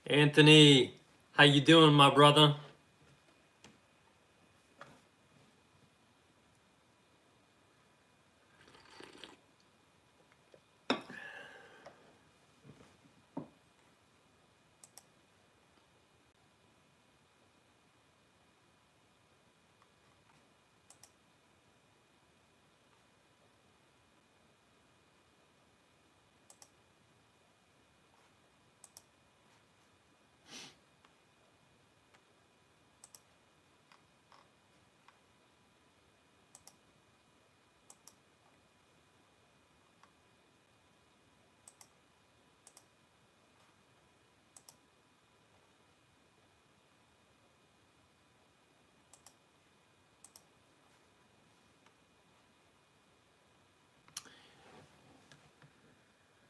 Anthony, how you doing, my brother?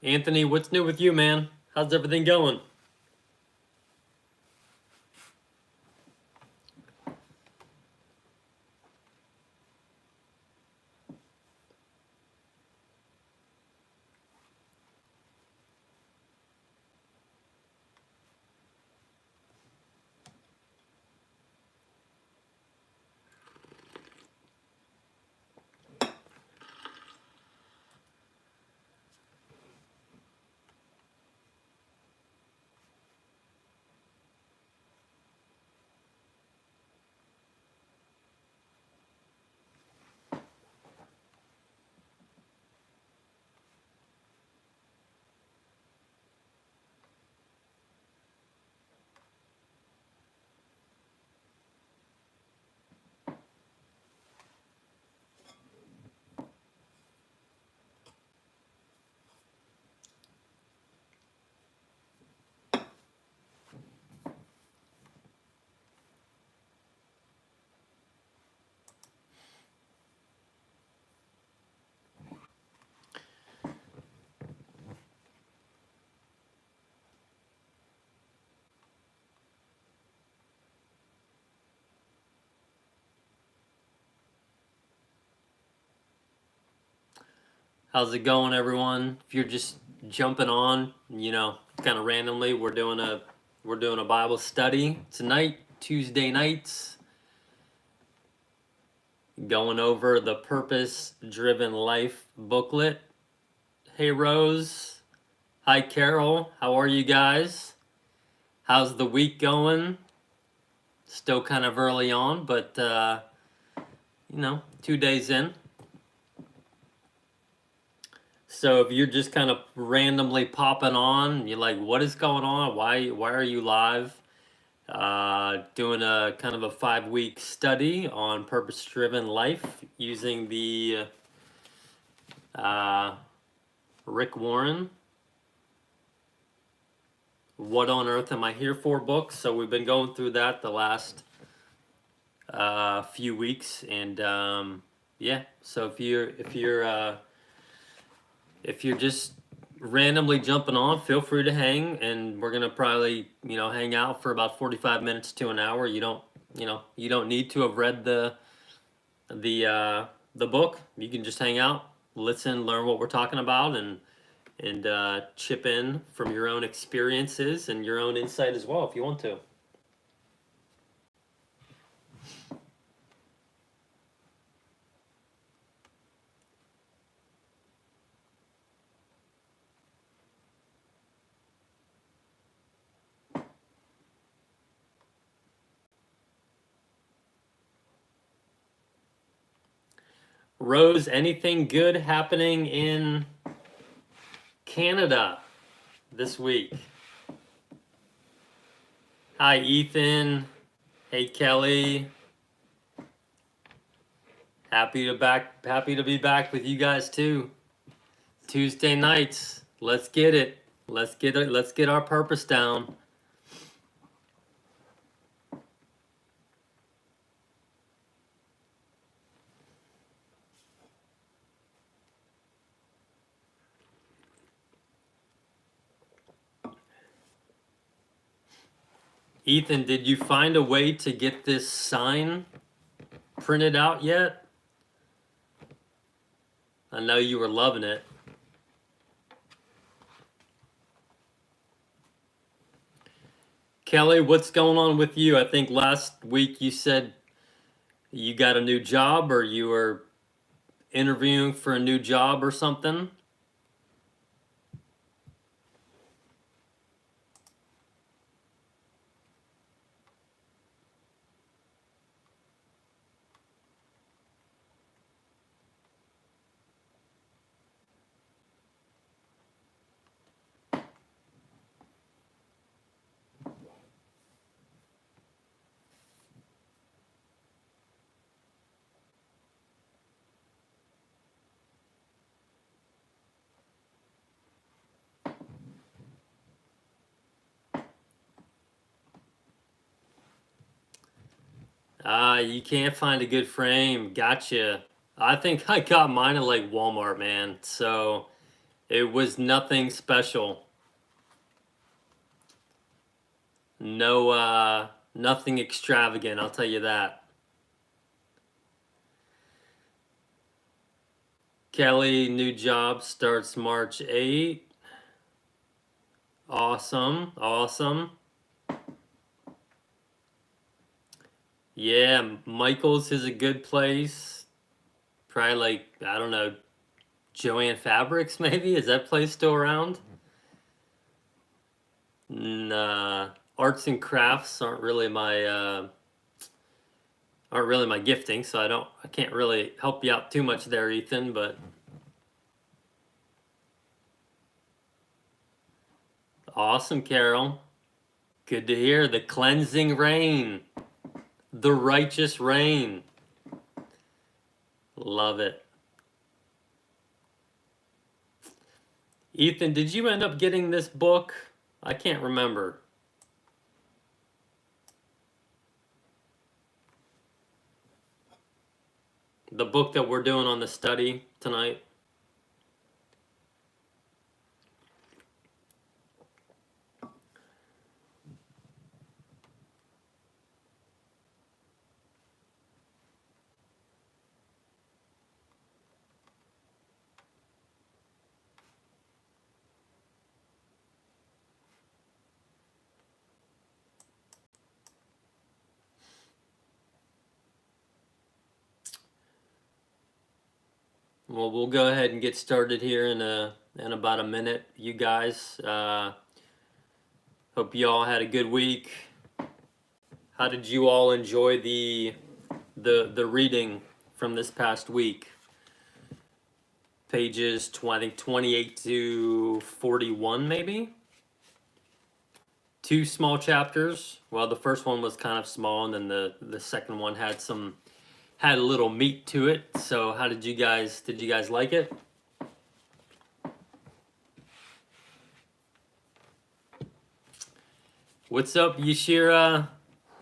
Anthony, what's new with you, man? How's everything going? How's it going, everyone? If you're just jumping on, kind of randomly, we're doing a Bible study tonight, Tuesday nights, going over the Purpose Driven Life booklet. Hey, Rose. Hi, Carol. How are you guys? How's the week going? Still kind of early on, but 2 days in. So if you're just kind of randomly popping on, you're like, what is going on? Why are you live? Doing a kind of a 5-week study on purpose-driven life using the Rick Warren What on Earth Am I Here For book. So we've been going through that the last few weeks, and so if you're just randomly jumping on, feel free to hang, and we're gonna probably hang out for about 45 minutes to an hour. You don't need to have read the book. You can just hang out, listen, learn what we're talking about, and chip in from your own experiences and your own insight as well if you want to. Rose, anything good happening in Canada this week? Hi, Ethan. Hey, Kelly. Happy to be back with you guys too. Tuesday nights. Let's get it. Let's get our purpose down. Ethan, did you find a way to get this sign printed out yet? I know you were loving it. Kelly, what's going on with you? I think last week you said you got a new job or you were interviewing for a new job or something. Ah, you can't find a good frame. Gotcha. I think I got mine at like Walmart, man. So it was nothing special. No, nothing extravagant, I'll tell you that. Kelly, new job starts March 8th. Awesome, awesome. Yeah, Michael's is a good place. Probably like, I don't know, Joanne Fabrics maybe? Is that place still around? Nah, arts and crafts aren't really my gifting, so I can't really help you out too much there, Ethan, but awesome, Carol. Good to hear. The cleansing rain. The righteous rain. Love it. Ethan, did you end up getting this book? I can't remember. The book that we're doing on the study tonight. Well, we'll go ahead and get started here in about a minute, you guys. Hope you all had a good week. How did you all enjoy the reading from this past week? Pages 28 to 41, maybe? Two small chapters. Well, the first one was kind of small, and then the second one had a little meat to it. So how did you guys like it? What's up, Yashira?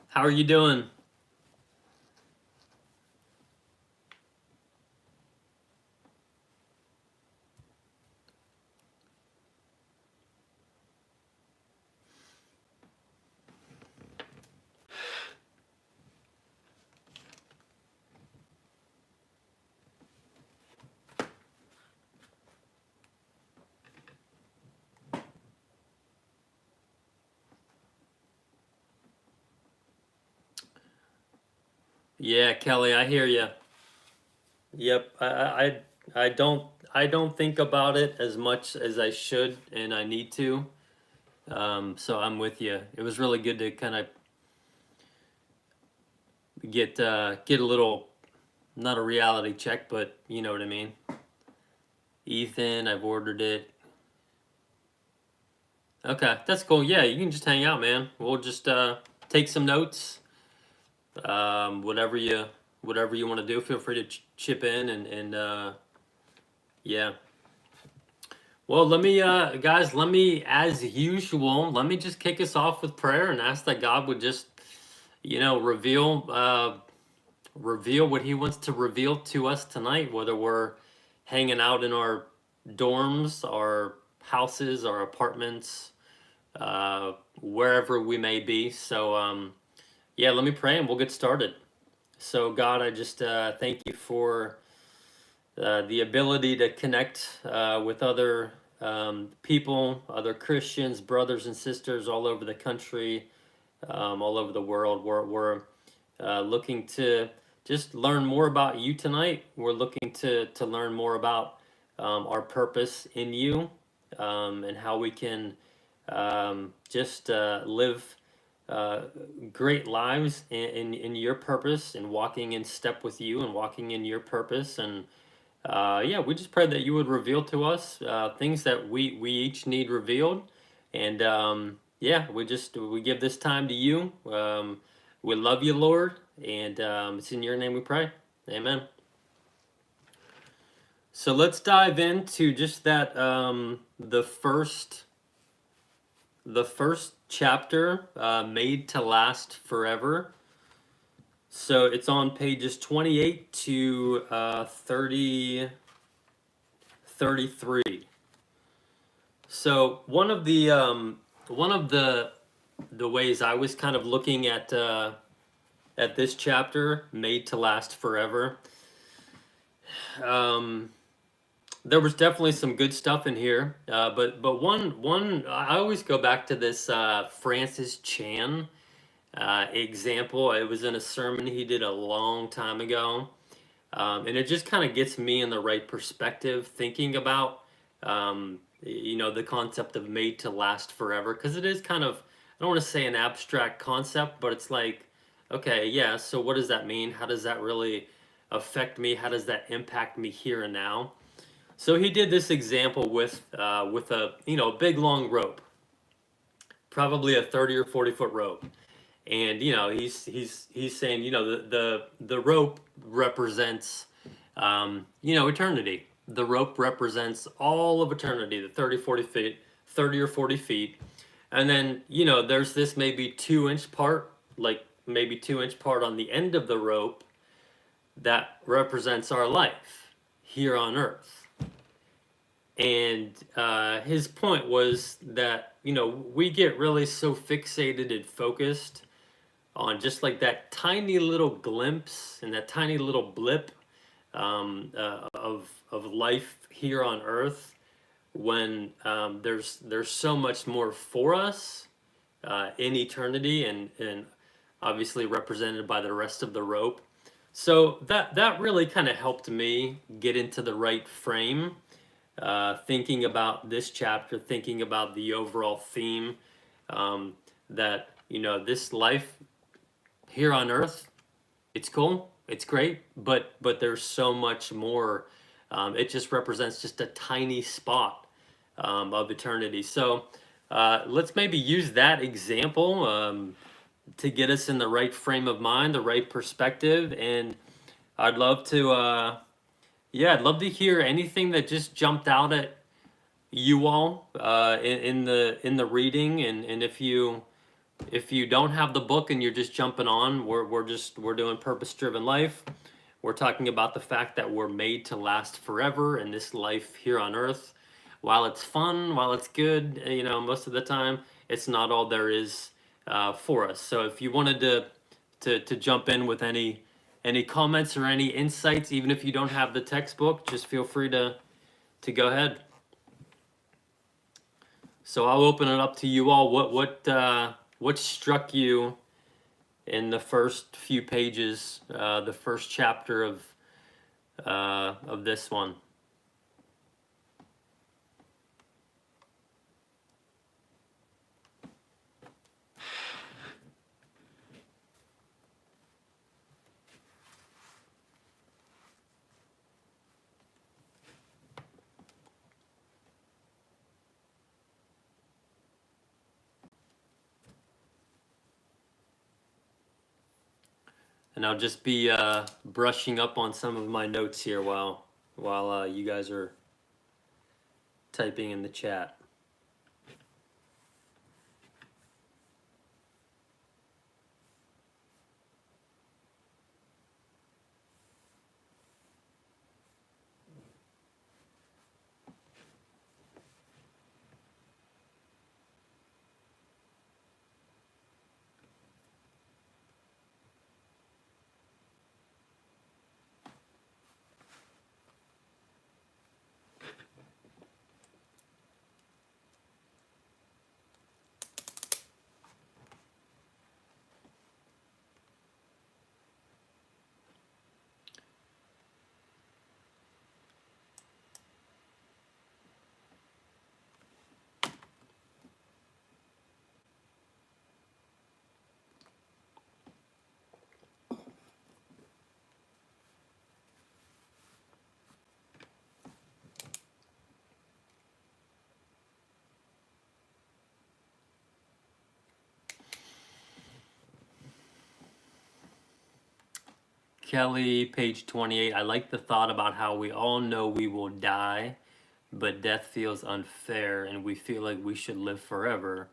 How are you doing? Yeah, Kelly, I hear you. Yep, I don't think about it as much as I should and I need to. So I'm with you. It was really good to kind of get a little, not a reality check, but you know what I mean. Ethan, I've ordered it. Okay, that's cool. Yeah, you can just hang out, man. We'll just take some notes. Whatever you want to do, feel free to chip in and yeah. Well, let me guys, let me as usual, let me just kick us off with prayer and ask that God would just reveal what he wants to reveal to us tonight, whether we're hanging out in our dorms, our houses, our apartments, wherever we may be. So yeah, let me pray and we'll get started. So God, I just thank you for the ability to connect with other people, other Christians, brothers and sisters all over the country, all over the world. We're looking to just learn more about you tonight. We're looking to learn more about our purpose in you, and how we can just live uh, great lives in your purpose and walking in step with you and walking in your purpose. And yeah, we just pray that you would reveal to us things that we each need revealed. And yeah, we give this time to you. We love you, Lord, and it's in your name we pray. Amen. So let's dive into just that the first chapter, made to last forever. So it's on pages 28 to 33. So one of the ways I was kind of looking at this chapter, made to last forever, um, there was definitely some good stuff in here. But one I always go back to this Francis Chan example. It was in a sermon he did a long time ago. And it just kind of gets me in the right perspective thinking about, the concept of made to last forever. Because it is kind of, I don't want to say an abstract concept, but it's like, okay, yeah, so what does that mean? How does that really affect me? How does that impact me here and now? So he did this example with a big long rope, probably a 30 or 40 foot rope. And he's saying, the rope represents eternity. The rope represents all of eternity, the 30 or 40 feet, 30 or 40 feet. And then there's this maybe 2 inch part, like maybe 2 inch part on the end of the rope that represents our life here on earth. And his point was that we get really so fixated and focused on just like that tiny little glimpse and that tiny little blip of life here on Earth, when there's so much more for us in eternity, and obviously represented by the rest of the rope. So that really kind of helped me get into the right frame, thinking about this chapter, thinking about the overall theme, that this life here on earth, it's cool, it's great, but there's so much more. It just represents just a tiny spot of eternity. So let's maybe use that example to get us in the right frame of mind, the right perspective. And I'd love to I'd love to hear anything that just jumped out at you all in the reading. And if you don't have the book and you're just jumping on, we're doing purpose driven life. We're talking about the fact that we're made to last forever in this life here on earth. While it's fun, while it's good, most of the time it's not all there is for us. So if you wanted to jump in with any comments or any insights, even if you don't have the textbook, just feel free to go ahead. So I'll open it up to you all. What struck you in the first few pages, the first chapter of this one? And I'll just be brushing up on some of my notes here while you guys are typing in the chat. Kelly, page 28. I like the thought about how we all know we will die, but death feels unfair and we feel like we should live forever.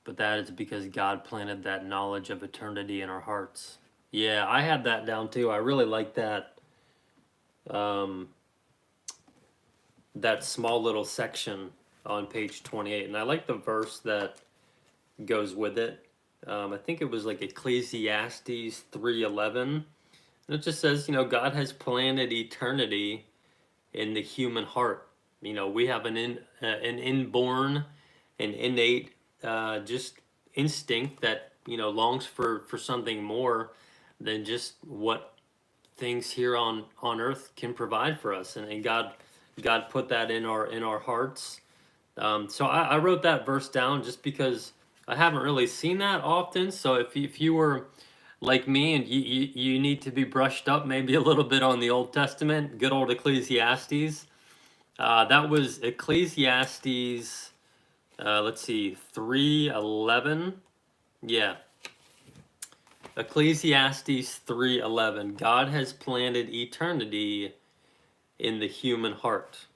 But that is because God planted that knowledge of eternity in our hearts. Yeah, I had that down too. I really like that um, that small little section on page 28, and I like the verse that goes with it. I think it was like Ecclesiastes 3:11. And it just says, God has planted eternity in the human heart. We have an inborn, an innate, just instinct that longs for something more than just what things here on earth can provide for us, and God put that in our hearts. So I wrote that verse down just because I haven't really seen that often. So if you were like me and you need to be brushed up maybe a little bit on the Old Testament, good old Ecclesiastes. That was Ecclesiastes, let's see, 3:11. Yeah. Ecclesiastes 3:11. God has planted eternity in the human heart.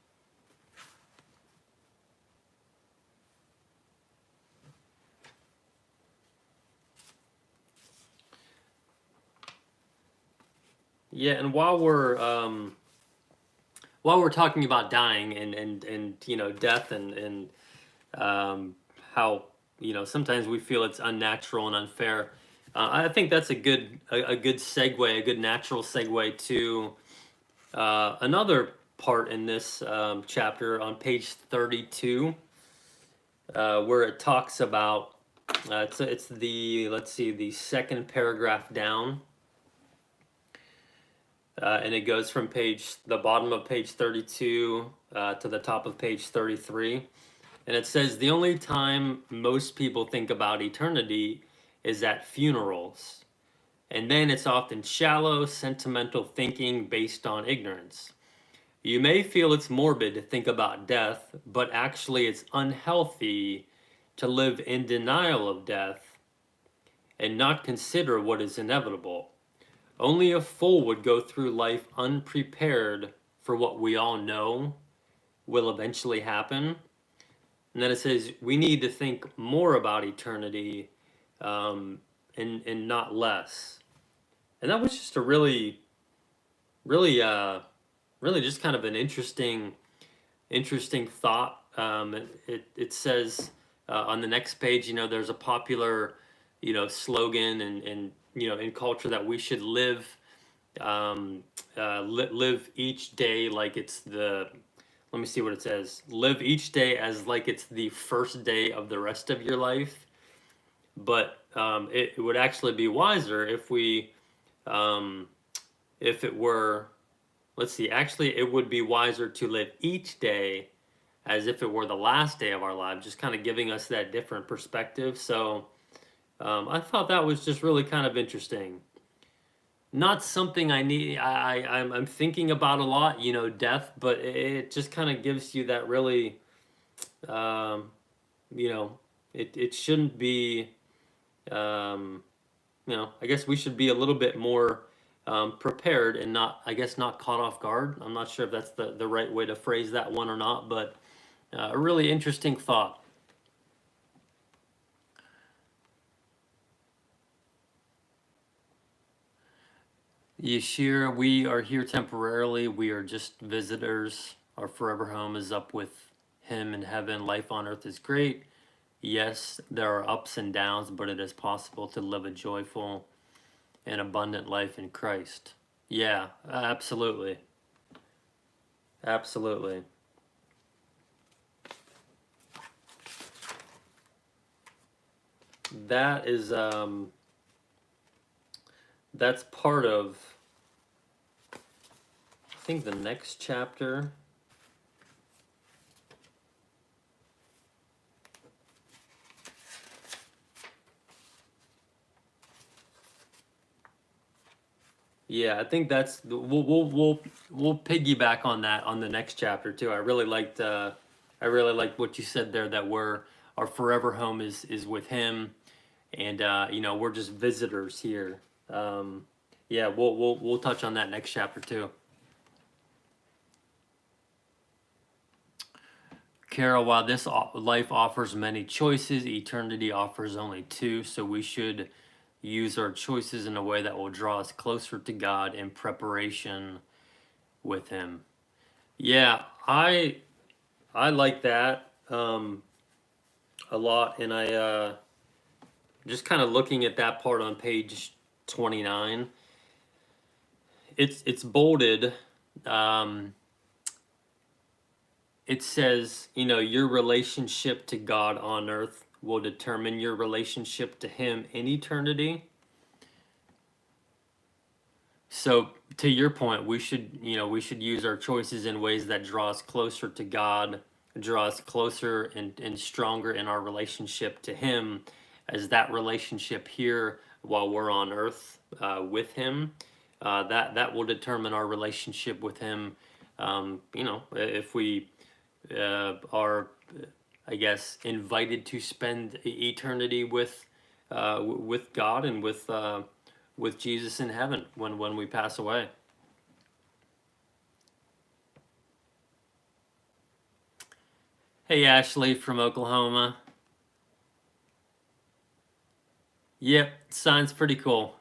Yeah, and while we're talking about dying and death and how sometimes we feel it's unnatural and unfair. I think that's a good segue, a good natural segue to another part in this chapter on page 32, where it talks about it's the, let's see, the second paragraph down. And it goes from the bottom of page 32 to the top of page 33. And it says, the only time most people think about eternity is at funerals. And then it's often shallow, sentimental thinking based on ignorance. You may feel it's morbid to think about death, but actually it's unhealthy to live in denial of death and not consider what is inevitable. Only a fool would go through life unprepared for what we all know will eventually happen. And then it says we need to think more about eternity, and not less. And that was just a really, really, really just kind of an interesting thought. It says on the next page, there's a popular, slogan and in culture that we should live live each day like it's the, let me see what it says, live each day as like it's the first day of the rest of your life. But it would actually be wiser if it were, let's see, actually it would be wiser to live each day as if it were the last day of our lives, just kind of giving us that different perspective. So I thought that was just really kind of interesting. Not something I'm thinking about a lot, death, but it just kind of gives you that really, um, it shouldn't be, um, I guess we should be a little bit more prepared and not caught off guard. I'm not sure if that's the right way to phrase that one or not, but a really interesting thought. Yashir, we are here temporarily. We are just visitors. Our forever home is up with Him in heaven. Life on earth is great. Yes, there are ups and downs, but it is possible to live a joyful and abundant life in Christ. Yeah, absolutely. Absolutely. That is that's part of, I think, the next chapter. Yeah, I think that's we'll piggyback on that on the next chapter too. I really liked what you said there, that our forever home is with Him, and we're just visitors here. Yeah, we'll touch on that next chapter too. Carol, while this life offers many choices, eternity offers only two. So we should use our choices in a way that will draw us closer to God in preparation with Him. Yeah, I like that a lot, and I just kind of looking at that part on page 29. It's bolded. Um, it says, you know, your relationship to God on earth will determine your relationship to Him in eternity. So to your point, we should, you know, we should use our choices in ways that draw us closer to God, draw us closer and stronger in our relationship to Him, as that relationship here while we're on earth with Him, that will determine our relationship with Him. You know, if we are, I guess, invited to spend eternity with God and with Jesus in heaven when we pass away. Hey, Ashley from Oklahoma. Yep, sounds pretty cool.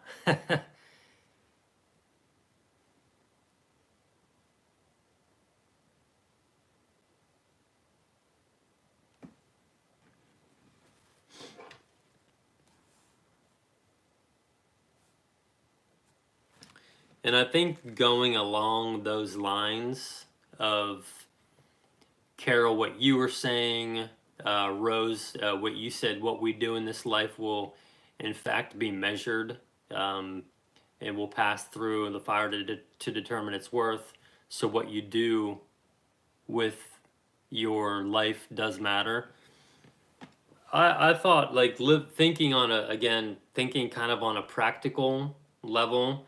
And I think going along those lines of Carol, what you were saying, Rose, what you said, what we do in this life will, in fact, be measured, and will pass through the fire to determine its worth. So what you do with your life does matter. I thought like thinking on thinking kind of on a practical level,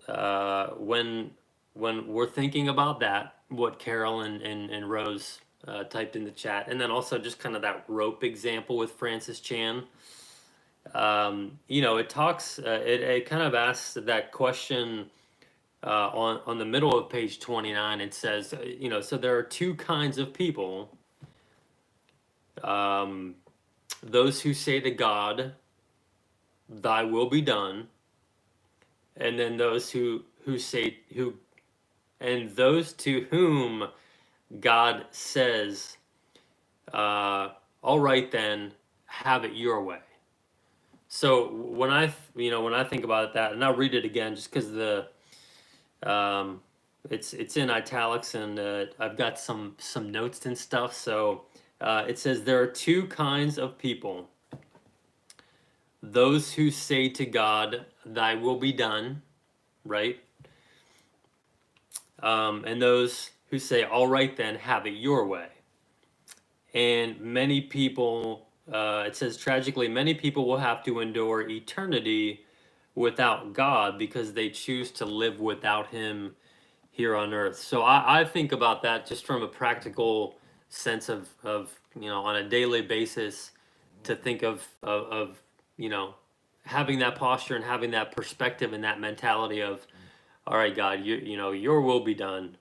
when we're thinking about that, what Carol and Rose typed in the chat, and then also just kind of that rope example with Francis Chan. You know, it talks, it kind of asks that question on the middle of page 29. It says, you know, so there are two kinds of people. Those who say to God, "Thy will be done," and then those who say who and those to whom God says, "All right, then, have it your way." So when when I think about that, and I'll read it again just because um, it's in italics, and I've got some notes and stuff. So it says there are two kinds of people: those who say to God, "Thy will be done," right? And those who say, "All right, then, have it your way." And many people, it says tragically, many people will have to endure eternity without God because they choose to live without Him here on earth. So I think about that just from a practical sense of you know, on a daily basis, to think of you know, having that posture and having that perspective and that mentality of, all right, God, you know, your will be done,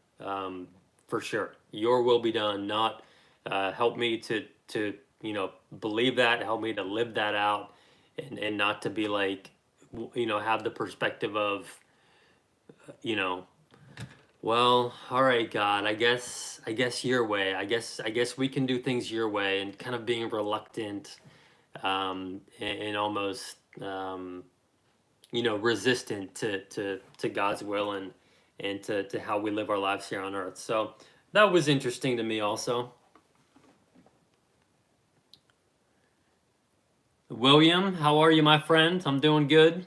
for sure. Your will be done. Not help me to you know, believe that. Help me to live that out, and not to be like, you know, have the perspective of, you know, well, all right, God, I guess your way. I guess we can do things your way, and kind of being reluctant, and almost you know, resistant to God's will and to how we live our lives here on earth. So that was interesting to me also. William, how are you, my friend? I'm doing good.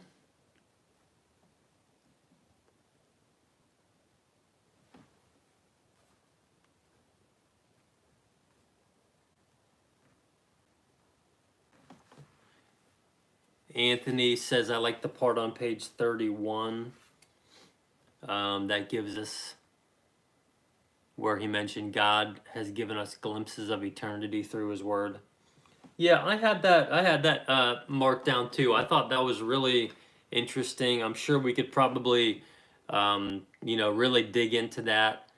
Anthony says, I like the part on page 31 that gives us where he mentioned God has given us glimpses of eternity through His Word. Yeah, I had that marked down too. I thought that was really interesting. I'm sure we could probably, really dig into that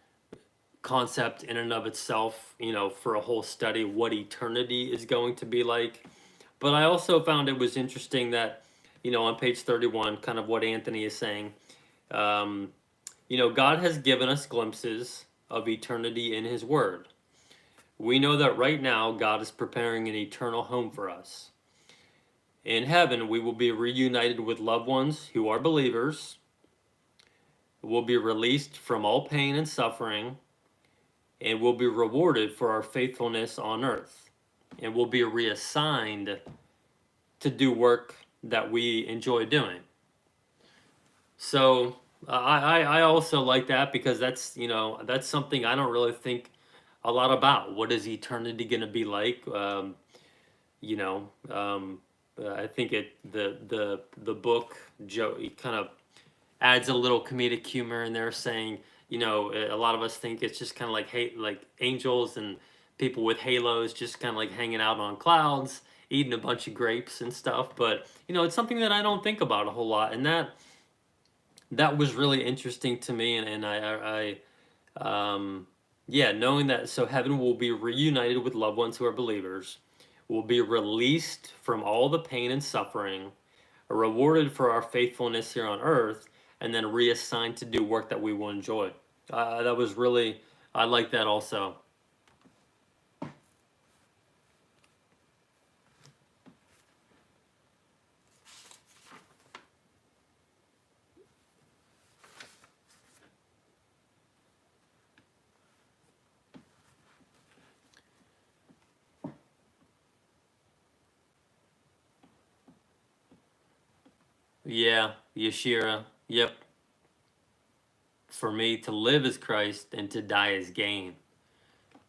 concept in and of itself, for a whole study, what eternity is going to be like. But I also found it was interesting that, on page 31, kind of what Anthony is saying, um, God has given us glimpses of eternity in His Word. We know that right now God is preparing an eternal home for us. In heaven, we will be reunited with loved ones who are believers. We'll be released from all pain and suffering, and will be rewarded for our faithfulness on earth. And will be reassigned to do work that we enjoy doing. So I also like that because that's something I don't really think a lot about. What is eternity going to be like? You know, um, I think the book Joe kind of adds a little comedic humor in there, saying, a lot of us think it's just kind of like like angels and people with halos, just kind of like hanging out on clouds, eating a bunch of grapes and stuff. But it's something that I don't think about a whole lot, and that was really interesting to me, and yeah, knowing that, so heaven will be reunited with loved ones who are believers, will be released from all the pain and suffering, are rewarded for our faithfulness here on earth, and then reassigned to do work that we will enjoy. That was really, I like that also. Yeah, Yashira. Yep. For me, to live is Christ and to die is gain.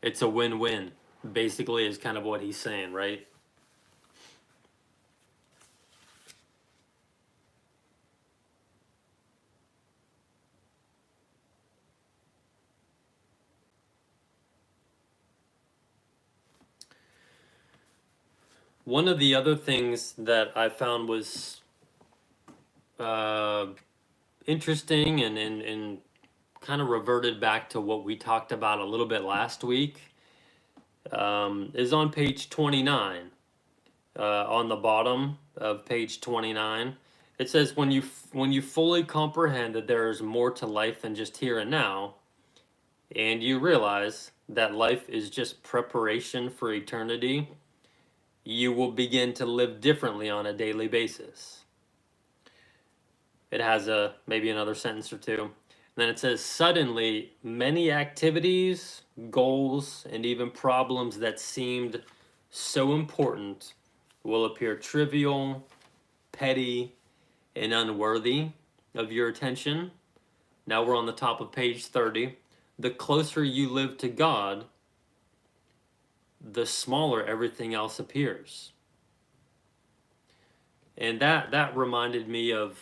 It's a win-win, basically, is kind of what he's saying, right? One of the other things that I found was uh, interesting and kind of reverted back to what we talked about a little bit last week, is on page 29. On the bottom of page 29, it says, when you fully comprehend that there is more to life than just here and now, and you realize that life is just preparation for eternity, you will begin to live differently on a daily basis. It has maybe another sentence or two. And then it says, suddenly, many activities, goals, and even problems that seemed so important will appear trivial, petty, and unworthy of your attention. Now we're on the top of page 30. The closer you live to God, the smaller everything else appears. And that reminded me of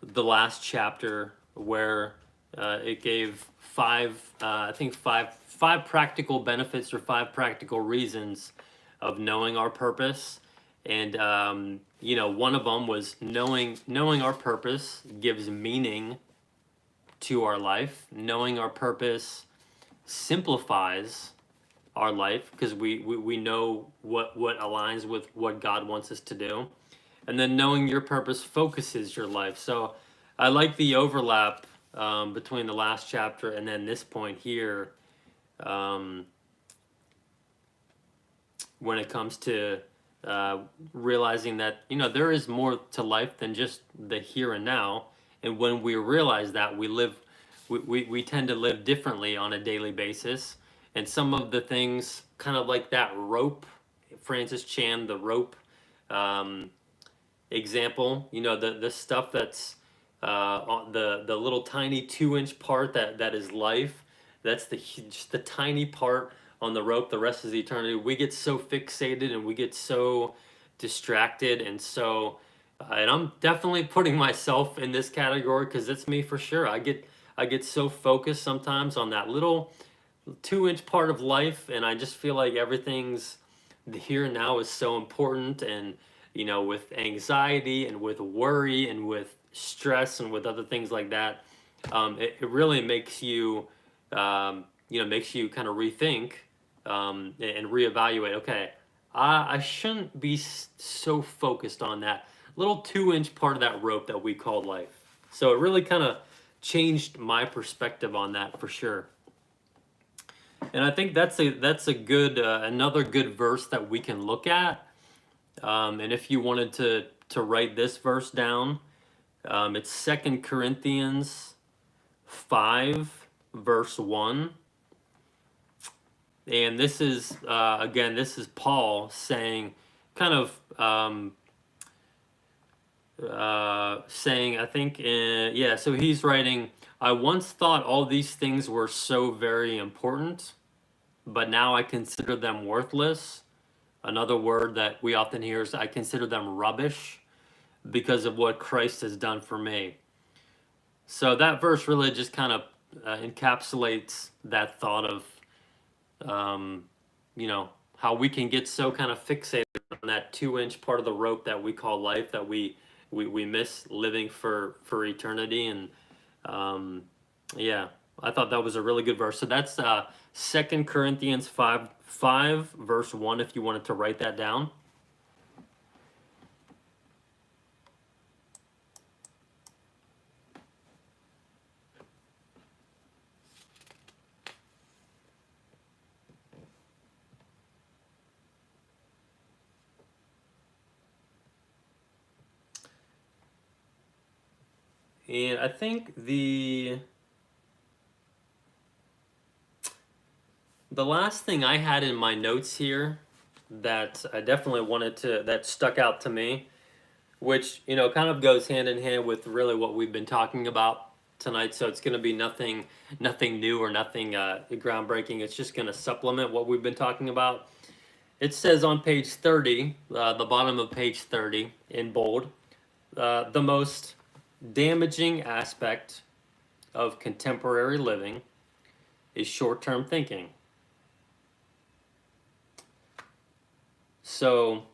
the last chapter, where it gave five practical benefits or five practical reasons of knowing our purpose. And one of them was knowing our purpose gives meaning to our life. Knowing our purpose simplifies our life because we know what aligns with what God wants us to do. And then knowing your purpose focuses your life. So I like the overlap between the last chapter and then this point here, um, when it comes to realizing that there is more to life than just the here and now. And when we realize that, we tend to live differently on a daily basis. And some of the things, kind of like that rope, Francis Chan, the rope example, the stuff that's on the little tiny 2-inch part that is life. That's just the tiny part on the rope. The rest is eternity. We get so fixated and we get so distracted, and I'm definitely putting myself in this category because it's me for sure. I get so focused sometimes on that little 2-inch part of life, and I just feel like everything's, the here and now is so important. And with anxiety and with worry and with stress and with other things like that, it really makes you, makes you kind of rethink, and reevaluate. Okay, I shouldn't be so focused on that little 2-inch part of that rope that we call life. So it really kind of changed my perspective on that for sure. And I think that's a good another good verse that we can look at. And if you wanted to write this verse down, it's 2 Corinthians 5 verse 1. And this is again, this is Paul saying, kind of saying, I think, yeah. So he's writing, I once thought all these things were so very important, but now I consider them worthless. Another word that we often hear is, I consider them rubbish because of what Christ has done for me. So that verse really just kind of encapsulates that thought of, how we can get so kind of fixated on that 2-inch part of the rope that we call life, that we miss living for eternity. And yeah, I thought that was a really good verse. So that's 2 Corinthians 5 verse 1, if you wanted to write that down. And I think the last thing I had in my notes here that I definitely wanted to, that stuck out to me, which, kind of goes hand in hand with really what we've been talking about tonight. So it's going to be nothing new or nothing groundbreaking. It's just going to supplement what we've been talking about. It says on page 30, the bottom of page 30 in bold, the most damaging aspect of contemporary living is short-term thinking. So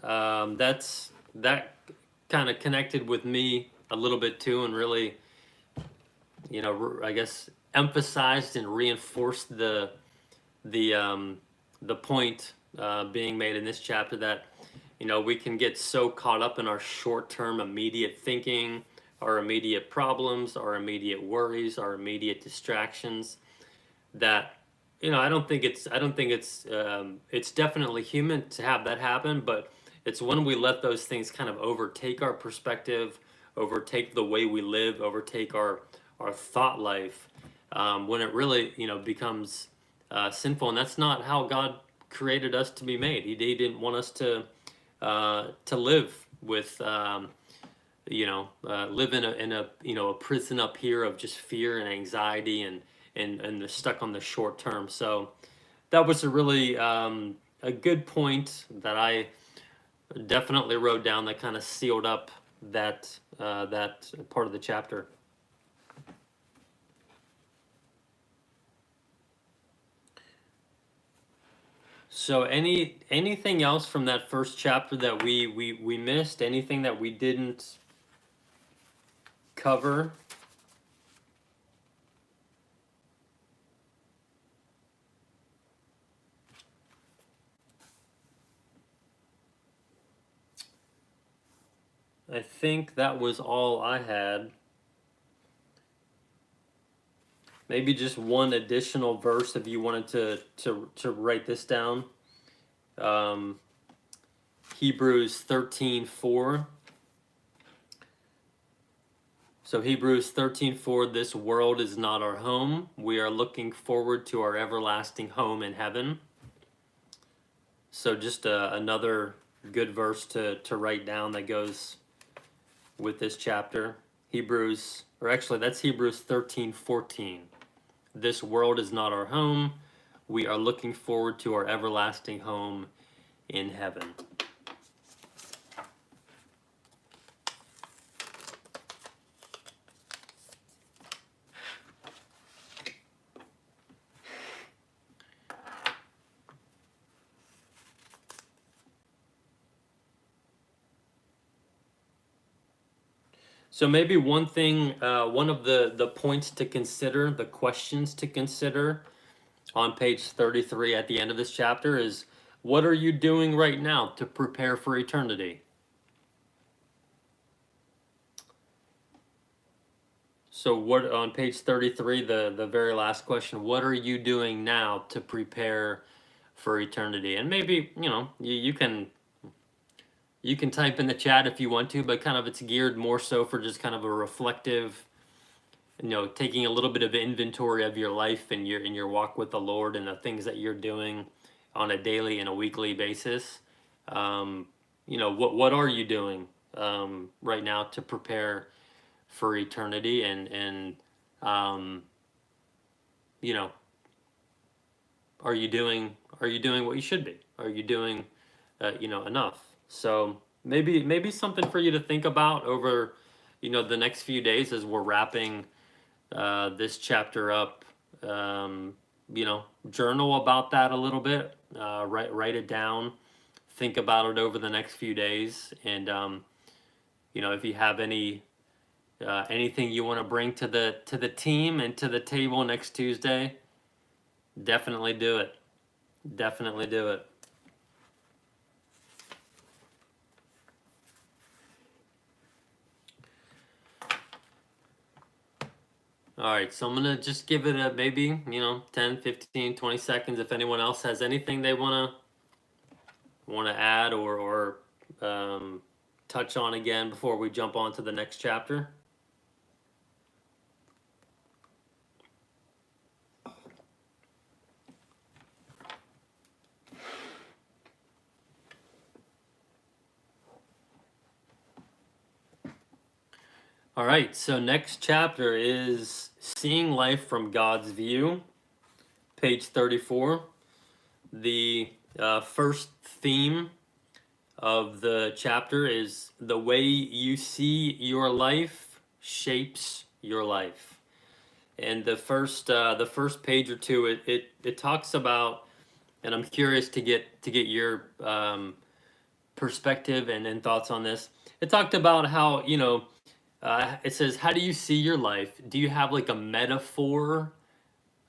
that kind of connected with me a little bit too, and really, I guess emphasized and reinforced the point being made in this chapter, that we can get so caught up in our short-term immediate thinking, our immediate problems, our immediate worries, our immediate distractions, that I don't think it's it's definitely human to have that happen, but it's when we let those things kind of overtake our perspective, overtake the way we live, overtake our thought life, when it really becomes sinful. And that's not how God created us to be made. He didn't want us to live with live in a prison up here of just fear and anxiety and they're stuck on the short term. So that was a really a good point that I definitely wrote down, that kind of sealed up that that part of the chapter. So anything else from that first chapter that we missed? Anything that we didn't cover? I think that was all I had. Maybe just one additional verse if you wanted to write this down. Hebrews 13:4. So Hebrews 13:4, this world is not our home. We are looking forward to our everlasting home in heaven. So just another good verse to write down that goes with this chapter. Hebrews 13:14. This world is not our home. We are looking forward to our everlasting home in heaven. So maybe one thing, one of the points to consider, the questions to consider on page 33 at the end of this chapter is, what are you doing right now to prepare for eternity? So what on page 33, the very last question, what are you doing now to prepare for eternity? And maybe, you can type in the chat if you want to, but kind of it's geared more so for just kind of a reflective, taking a little bit of inventory of your life and your walk with the Lord and the things that you're doing on a daily and a weekly basis. What are you doing right now to prepare for eternity? And um, you know, are you doing what you should be? Are you doing enough? So maybe something for you to think about over the next few days as we're wrapping this chapter up. Um, Journal about that a little bit. Write it down. Think about it over the next few days, and if you have anything you want to bring to the team and to the table next Tuesday, definitely do it. Definitely do it. All right, so I'm going to just give it a maybe, 10, 15, 20 seconds if anyone else has anything they want to add or touch on again before we jump on to the next chapter. All right, so next chapter is Seeing Life from God's View, page 34. The first theme of the chapter is the way you see your life shapes your life. And the first page or two, it talks about, and I'm curious to get your perspective and thoughts on this. It talked about how it says, how do you see your life? Do you have like a metaphor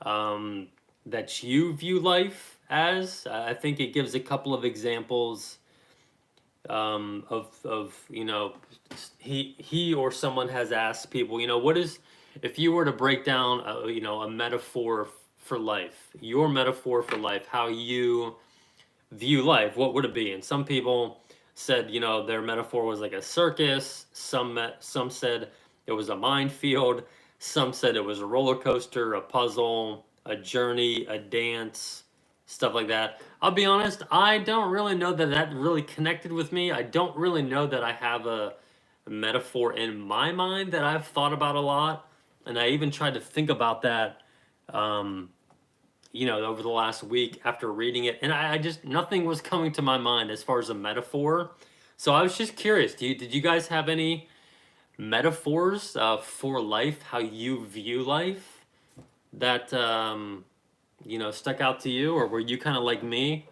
that you view life as? I think it gives a couple of examples of he or someone has asked people, what is, if you were to break down a metaphor for life, your metaphor for life, how you view life, what would it be? And some people said, their metaphor was like a circus. Some said it was a minefield. Some said it was a roller coaster, a puzzle, a journey, a dance, stuff like that. I'll be honest, I don't really know that really connected with me. I don't really know that I have a metaphor in my mind that I've thought about a lot, and I even tried to think about that. Over the last week after reading it, and I just, nothing was coming to my mind as far as a metaphor. So I was just curious, did you guys have any metaphors for life, how you view life, that stuck out to you, or were you kind of like me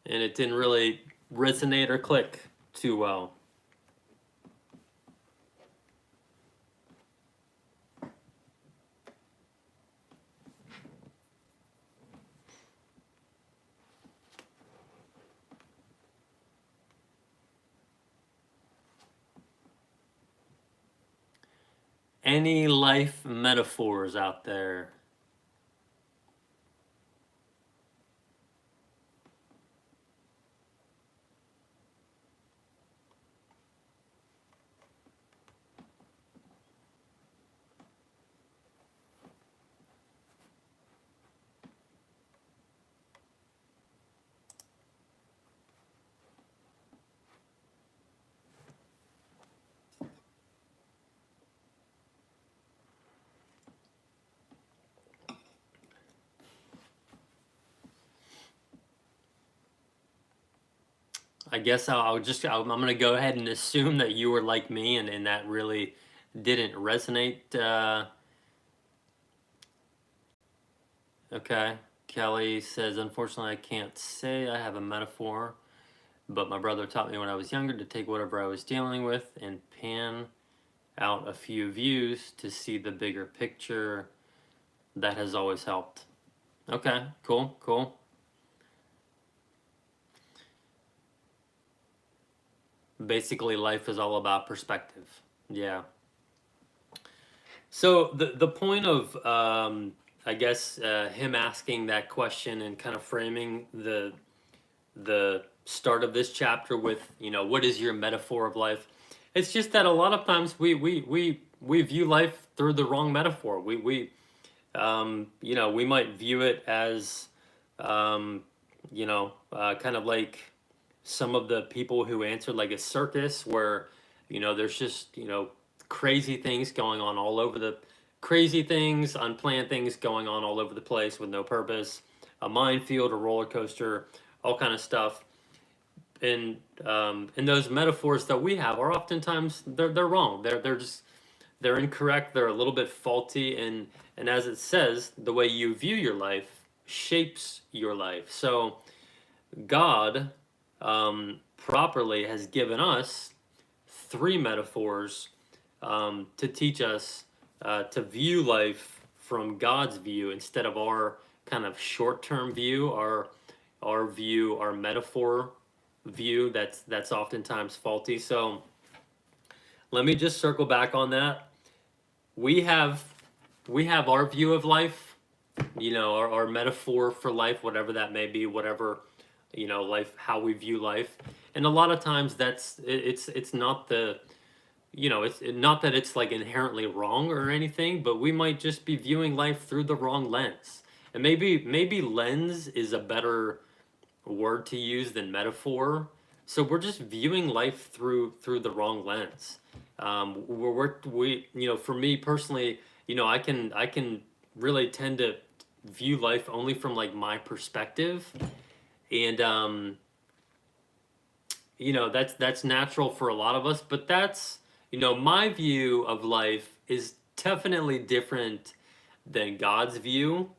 and it didn't really resonate or click too well? Any life metaphors out there? I guess I'm gonna go ahead and assume that you were like me, and that really didn't resonate. Okay. Kelly says, unfortunately, I can't say I have a metaphor, but my brother taught me when I was younger to take whatever I was dealing with and pan out a few views to see the bigger picture. That has always helped. Okay, cool, cool. Basically, life is all about perspective. Yeah. So the point of I guess him asking that question and kind of framing the start of this chapter with, what is your metaphor of life? It's just that a lot of times we view life through the wrong metaphor. We might view it as kind of like some of the people who answered like a circus where there's just crazy things going on all over the crazy things, unplanned things going on all over the place with no purpose, a minefield, a roller coaster, all kind of stuff. And those metaphors that we have are oftentimes they're wrong. They're incorrect. They're a little bit faulty, and as it says, the way you view your life shapes your life. So God properly has given us three metaphors to teach us to view life from God's view instead of our kind of short-term view, our metaphor view that's oftentimes faulty. So let me just circle back on that. We have our view of life, our metaphor for life, whatever that may be, whatever life, how we view life. And a lot of times it's not it's not that it's like inherently wrong or anything, but we might just be viewing life through the wrong lens. And maybe lens is a better word to use than metaphor. So we're just viewing life through the wrong lens. For me personally, I can really tend to view life only from like my perspective, and that's natural for a lot of us. But that's my view of life is definitely different than God's view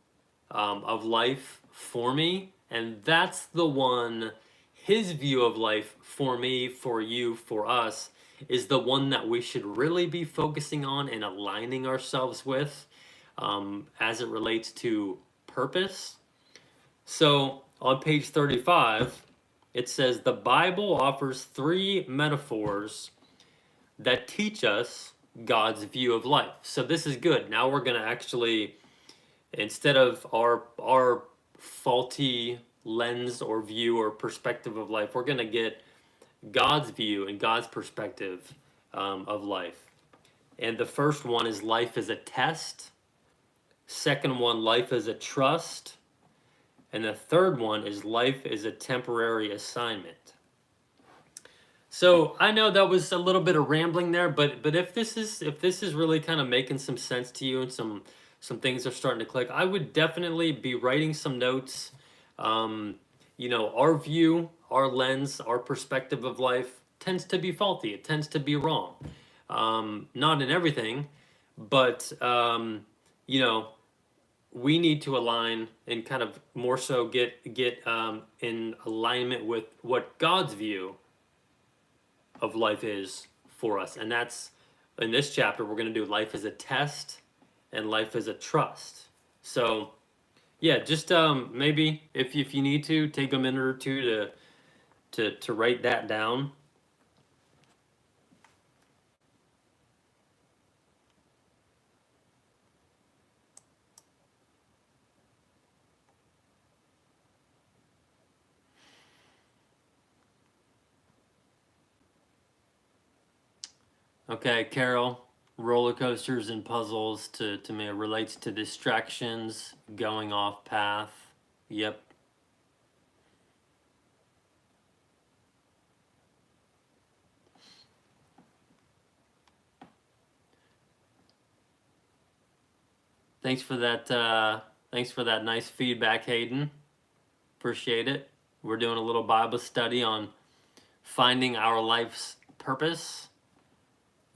of life for me, and that's the one. His view of life for me, for you, for us is the one that we should really be focusing on and aligning ourselves with as it relates to purpose. So on page 35, it says the Bible offers three metaphors that teach us God's view of life. So this is good. Now we're going to actually, instead of our faulty lens or view or perspective of life, we're going to get God's view and God's perspective of life. And the first one is life is a test. Second one, life is a trust. And the third one is life is a temporary assignment. So I know that was a little bit of rambling there, but if this is really kind of making some sense to you and some things are starting to click, I would definitely be writing some notes. Our view, our lens, our perspective of life tends to be faulty. It tends to be wrong. Not in everything, but we need to align and kind of more so get in alignment with what God's view of life is for us. And that's, in this chapter, we're going to do life as a test and life as a trust. So yeah, just maybe if you need to take a minute or two to write that down. Okay, Carol, roller coasters and puzzles to me relates to distractions, going off path. Yep. Thanks for that. Thanks for that nice feedback, Hayden. Appreciate it. We're doing a little Bible study on finding our life's purpose.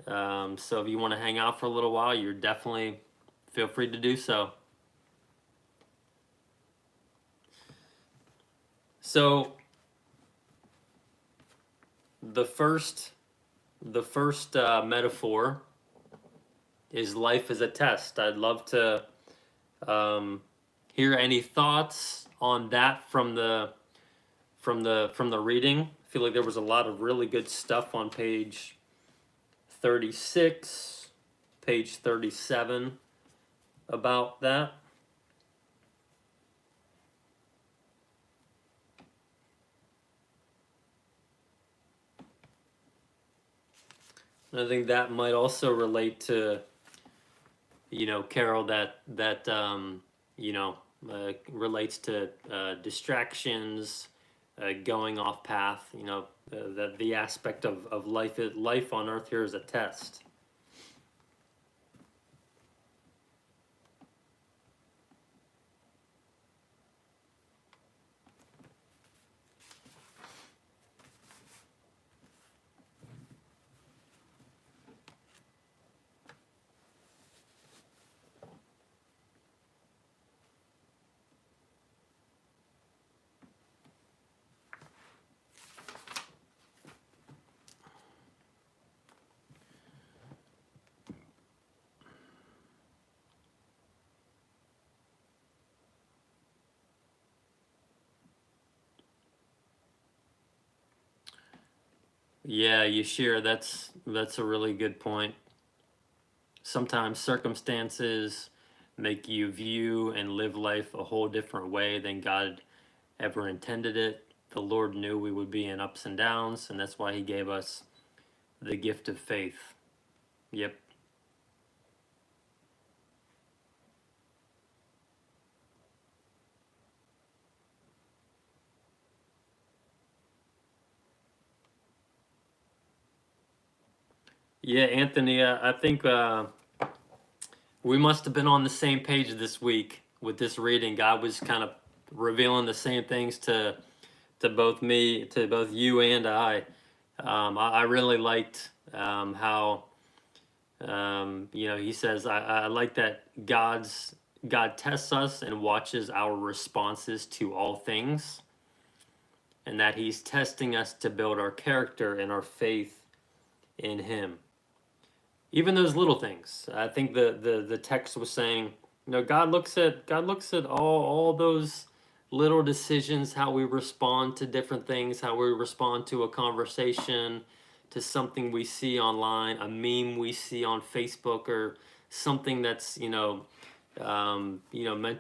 So if you want to hang out for a little while, you're definitely feel free to do so. So the first metaphor is life is a test. I'd love to hear any thoughts on that from the reading. I feel like there was a lot of really good stuff on page 36, page 37 about that. And I think that might also relate to, Carol, that relates to distractions, going off path. That the aspect of life on Earth here is a test. Yeah, Yashir, that's a really good point. Sometimes circumstances make you view and live life a whole different way than God ever intended it. The Lord knew we would be in ups and downs, and that's why He gave us the gift of faith. Yep. Yeah, Anthony, I think we must have been on the same page this week with this reading. God was kind of revealing the same things to both you and I. I really liked how He says I like that God tests us and watches our responses to all things, and that He's testing us to build our character and our faith in Him. Even those little things. I think the text was saying, God looks at all those little decisions, how we respond to different things, how we respond to a conversation, to something we see online, a meme we see on Facebook, or something that's meant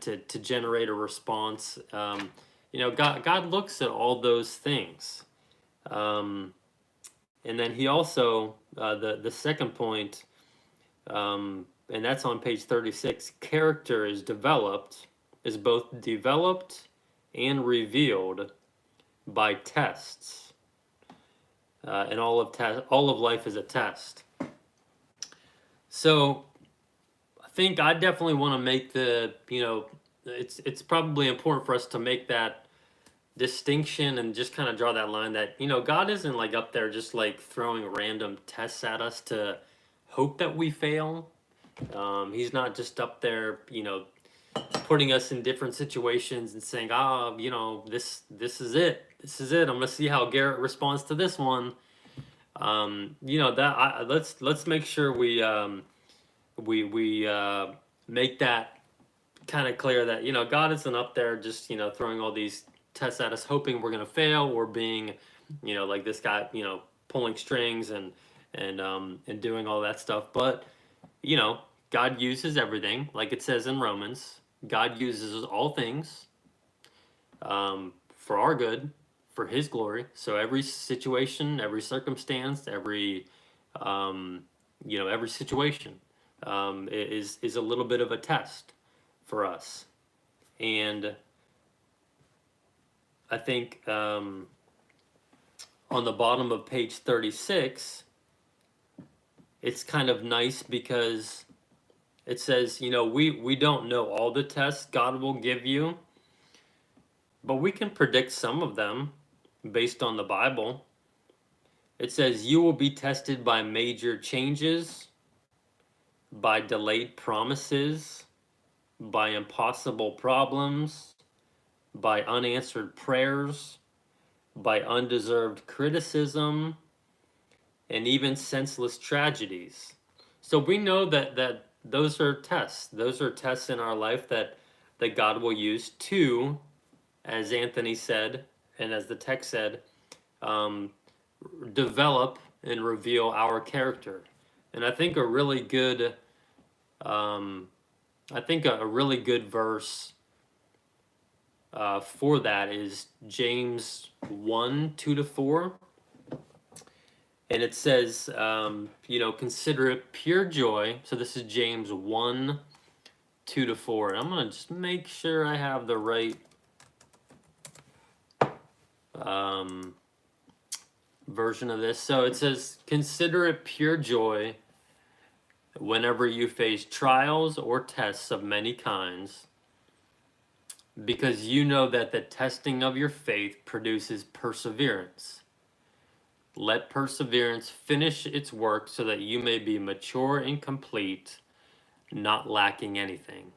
to generate a response. God looks at all those things. And then He also, the second point, and that's on page 36, character is both developed and revealed by tests. And all of life is a test. So I think I definitely want to make it's probably important for us to make that distinction and just kind of draw that line that God isn't like up there just like throwing random tests at us to hope that we fail. He's not just up there putting us in different situations and saying this is it, I'm gonna see how Garrett responds to this one. Let's make sure we make that kind of clear that God isn't up there just throwing all these tests at us hoping we're gonna fail, or being like this guy pulling strings and doing all that stuff. But God uses everything, like it says in Romans. God uses all things for our good, for His glory. So every situation, every circumstance, every situation is a little bit of a test for us. And I think on the bottom of page 36, it's kind of nice because it says, we don't know all the tests God will give you, but we can predict some of them based on the Bible. It says you will be tested by major changes, by delayed promises, by impossible problems, by unanswered prayers, by undeserved criticism, and even senseless tragedies. So we know that those are tests. Those are tests in our life that God will use to, as Anthony said, and as the text said, um, develop and reveal our character. And I think a really good, um, I think a really good verse for that is James 1:2-4. And it says, consider it pure joy. So this is James 1:2-4. And I'm going to just make sure I have the right version of this. So it says, consider it pure joy whenever you face trials or tests of many kinds, because you know that the testing of your faith produces perseverance. Let perseverance finish its work so that you may be mature and complete, not lacking anything.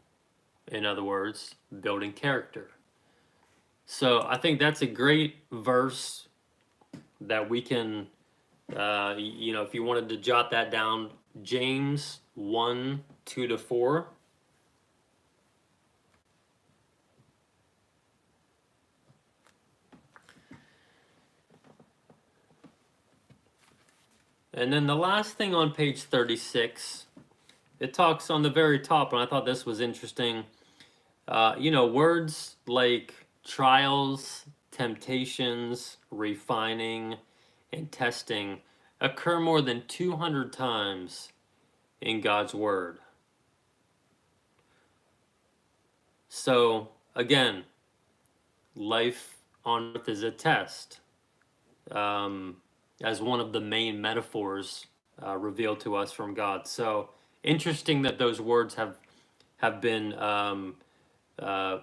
In other words, building character. So I think that's a great verse that we can, if you wanted to jot that down, James 1:2-4. And then the last thing on page 36, it talks on the very top, and I thought this was interesting. Words like trials, temptations, refining, and testing occur more than 200 times in God's Word. So, again, life on earth is a test, as one of the main metaphors revealed to us from God. So, interesting that those words have been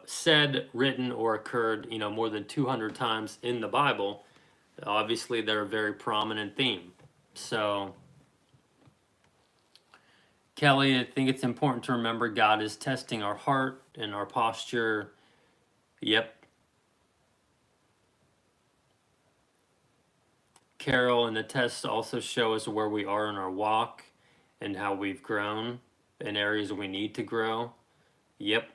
said, written, or occurred, more than 200 times in the Bible. Obviously, they're a very prominent theme. So, Kelly, I think it's important to remember God is testing our heart and our posture. Yep. Carol, and the tests also show us where we are in our walk and how we've grown in areas we need to grow. Yep.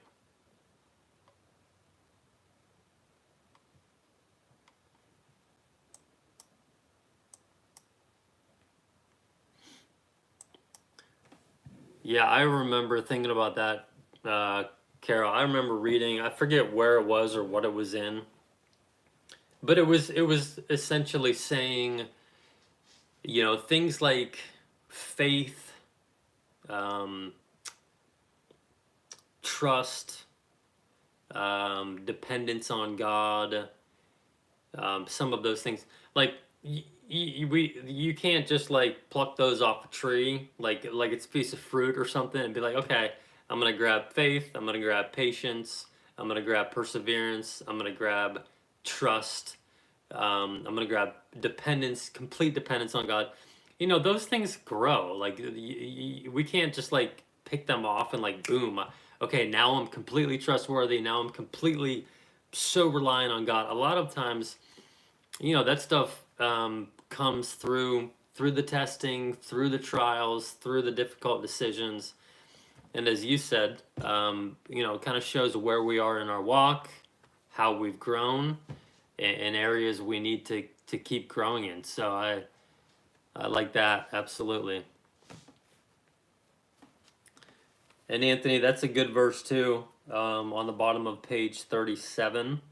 Yeah, I remember thinking about that, Carol. I remember reading, I forget where it was or what it was in, but it was essentially saying, things like faith, trust, dependence on God, some of those things. Like you can't just like pluck those off a tree like it's a piece of fruit or something and be like, okay, I'm gonna grab faith, I'm gonna grab patience, I'm gonna grab perseverance, I'm gonna grab trust, I'm gonna grab dependence, complete dependence on God. Those things grow. Like we can't just like pick them off and like boom. Okay, now I'm completely trustworthy. Now I'm completely so reliant on God. A lot of times, that stuff comes through the testing, through the trials, through the difficult decisions, and as you said, it kind of shows where we are in our walk, how we've grown, and areas we need to keep growing in. So I like that, absolutely. And Anthony, that's a good verse too, on the bottom of page 37.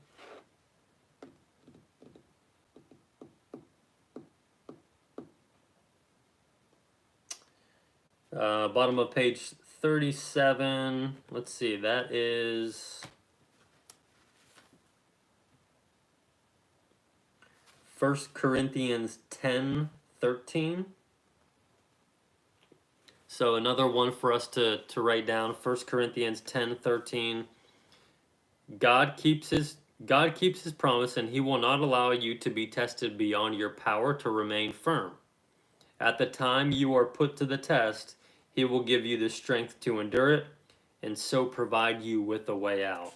Bottom of page 37. Let's see, that is 1 Corinthians 10:13. So another one for us to write down, 1 Corinthians 10:13. God keeps his promise, and he will not allow you to be tested beyond your power to remain firm. At the time you are put to the test, he will give you the strength to endure it, and so provide you with a way out.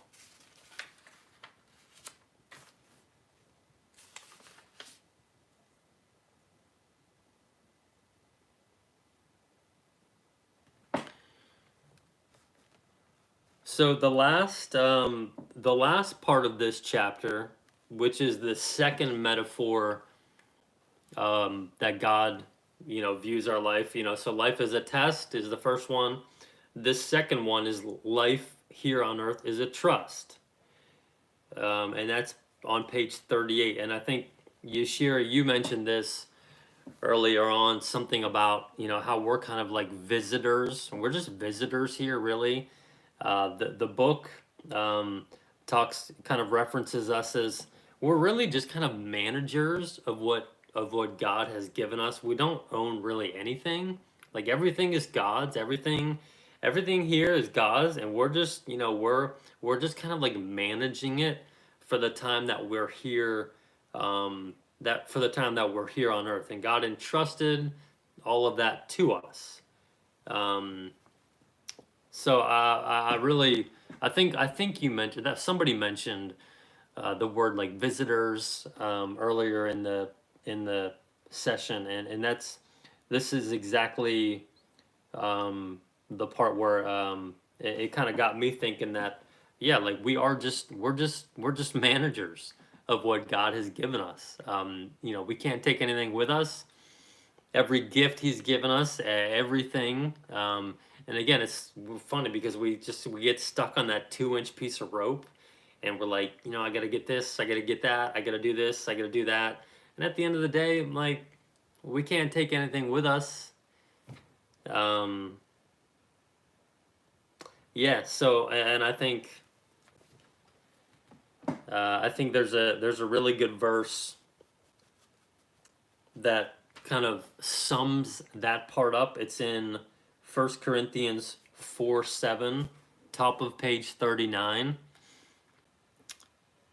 So the last part of this chapter, which is the second metaphor that God, views our life. So life as a test is the first one. This second one is life here on earth is a trust, and that's on page 38. And I think Yashira, you mentioned this earlier on, something about how we're kind of like visitors. We're just visitors here, really. The book talks kind of references us as we're really just kind of managers of what God has given us. We don't own really anything. Like everything is God's. Everything here is God's, and we're just we're just kind of like managing it for the time that we're here. That for the time that we're here on earth, and God entrusted all of that to us. Um, so I really I think you mentioned that somebody mentioned the word like visitors earlier in the session, and this is exactly the part where it kind of got me thinking that yeah, like we're just managers of what God has given us. We can't take anything with us. Every gift He's given us, everything. And again, it's funny because we get stuck on that 2-inch piece of rope, and we're like, I got to get this, I got to get that, I got to do this, I got to do that. And at the end of the day, I'm like, we can't take anything with us. Um, yeah. So, and I think there's a really good verse that kind of sums that part up. It's in 1 Corinthians 4:7, top of page 39.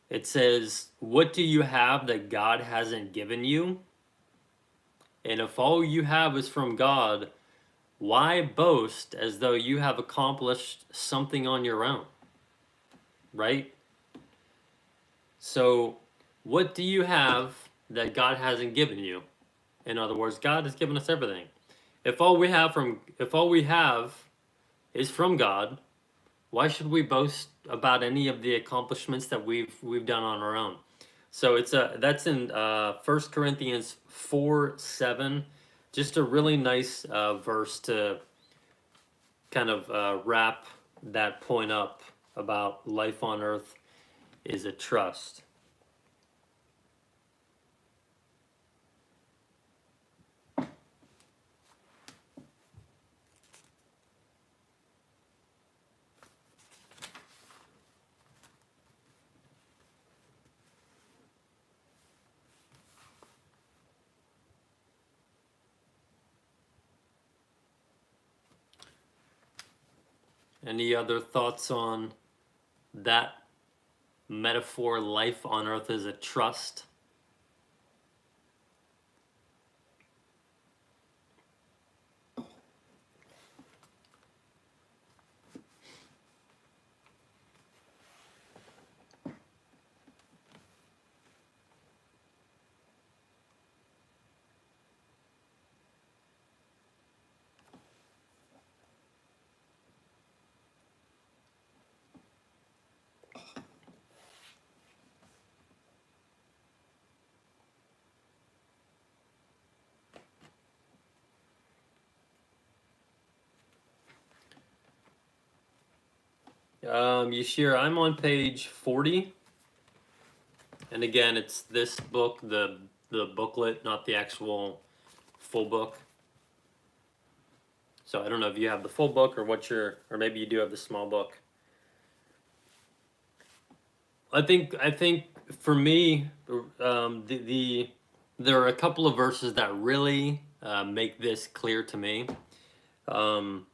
It says, "What do you have that God hasn't given you? And if all you have is from God, why boast as though you have accomplished something on your own?" Right? So, what do you have that God hasn't given you? In other words, God has given us everything. If all we have is from God, why should we boast about any of the accomplishments that we've done on our own? So that's in 1 Corinthians 4:7, just a really nice verse to kind of wrap that point up about life on earth is a trust. Any other thoughts on that metaphor, life on earth is a trust? Yashir, I'm on page 40. And again, it's this book, the booklet, not the actual full book. So I don't know if you have the full book or or maybe you do have the small book. I think for me, there are a couple of verses that really make this clear to me. Um,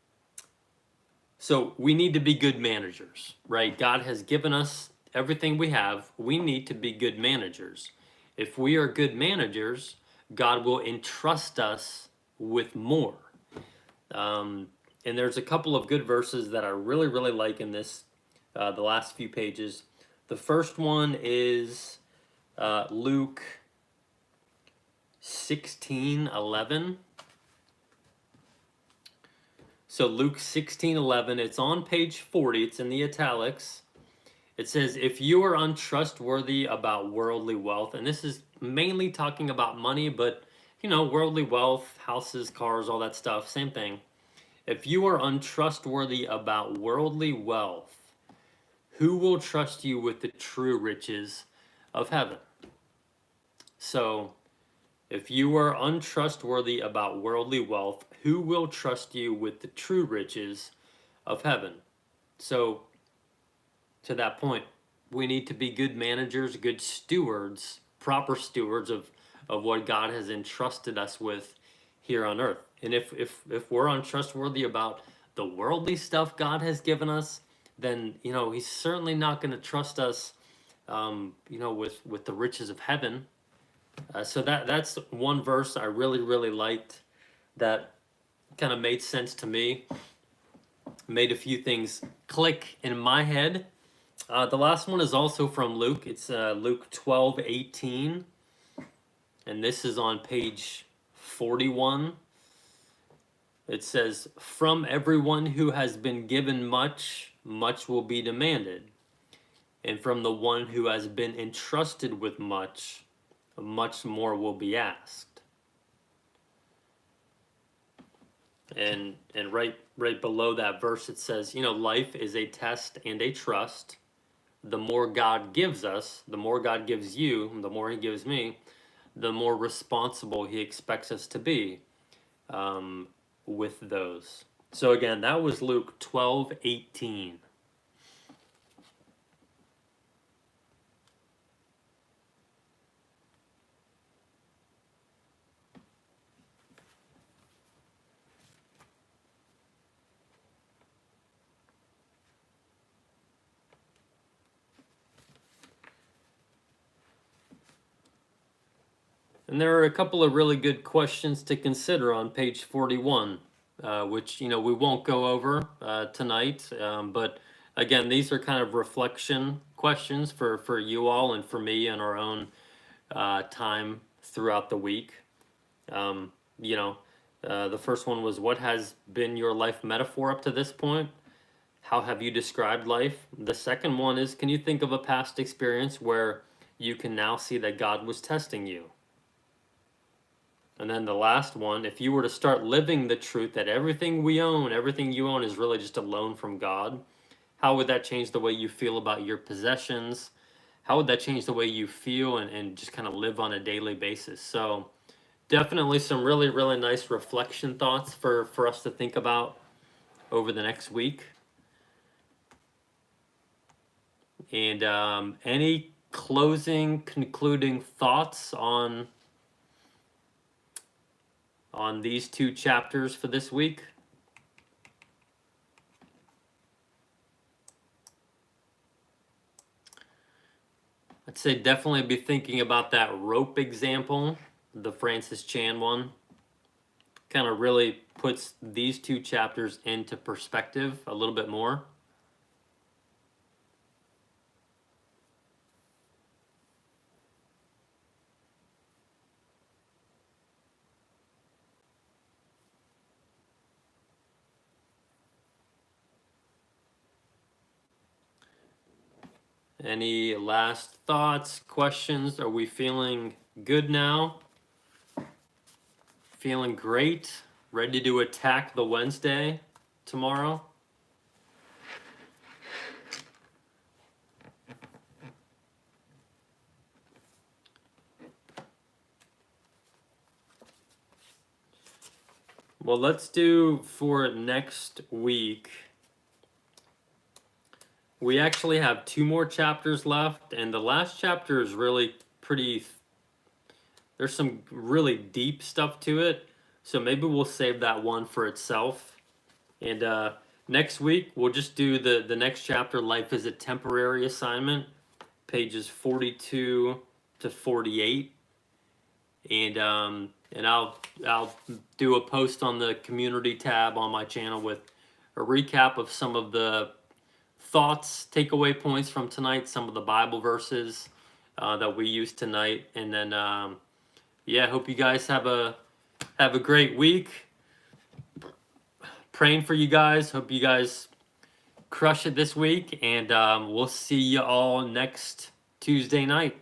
so we need to be good managers, right? God has given us everything we have. We need to be good managers. If we are good managers, God will entrust us with more. Um, and there's a couple of good verses that I really, really like in this, the last few pages. The first one is Luke 16:11. So Luke 16:11, it's on page 40, it's in the italics. It says, if you are untrustworthy about worldly wealth, and this is mainly talking about money, but worldly wealth, houses, cars, all that stuff, same thing. If you are untrustworthy about worldly wealth, who will trust you with the true riches of heaven? So, if you are untrustworthy about worldly wealth, who will trust you with the true riches of heaven? So, to that point, we need to be good managers, good stewards, proper stewards of what God has entrusted us with here on earth. And if we're untrustworthy about the worldly stuff God has given us, then He's certainly not going to trust us, with the riches of heaven. So that's one verse I really liked that kind of made sense to me. Made a few things click in my head. The last one is also from Luke. It's Luke 12:18, and this is on page 41. It says, "From everyone who has been given much, much will be demanded, and from the one who has been entrusted with much, much more will be asked." And right below that verse, it says, life is a test and a trust. The more God gives us, the more God gives you, the more He gives me, the more responsible He expects us to be with those. So again, that was Luke 12:18. And there are a couple of really good questions to consider on page 41, which we won't go over tonight. But again, these are kind of reflection questions for you all and for me in our own time throughout the week. The first one was, what has been your life metaphor up to this point? How have you described life? The second one is, can you think of a past experience where you can now see that God was testing you? And then the last one, if you were to start living the truth that everything we own, everything you own is really just a loan from God, how would that change the way you feel about your possessions? How would that change the way you feel and just kind of live on a daily basis? So definitely some really nice reflection thoughts for us to think about over the next week. And any concluding thoughts on these two chapters for this week? I'd say definitely be thinking about that rope example, the Francis Chan one. Kind of really puts these two chapters into perspective a little bit more. Any last thoughts, questions? Are we feeling good now? Feeling great? Ready to attack the Wednesday tomorrow? Well, let's do for next week. We actually have 2 more chapters left, and the last chapter is really pretty. There's some really deep stuff to it, so maybe we'll save that one for itself. And next week we'll just do the next chapter, Life is a Temporary Assignment, pages 42 to 48. And I'll do a post on the community tab on my channel with a recap of some of the thoughts, takeaway points from tonight, some of the Bible verses that we used tonight, and then hope you guys have a great week. praying for you guys. Hope you guys crush it this week, and we'll see you all next Tuesday night.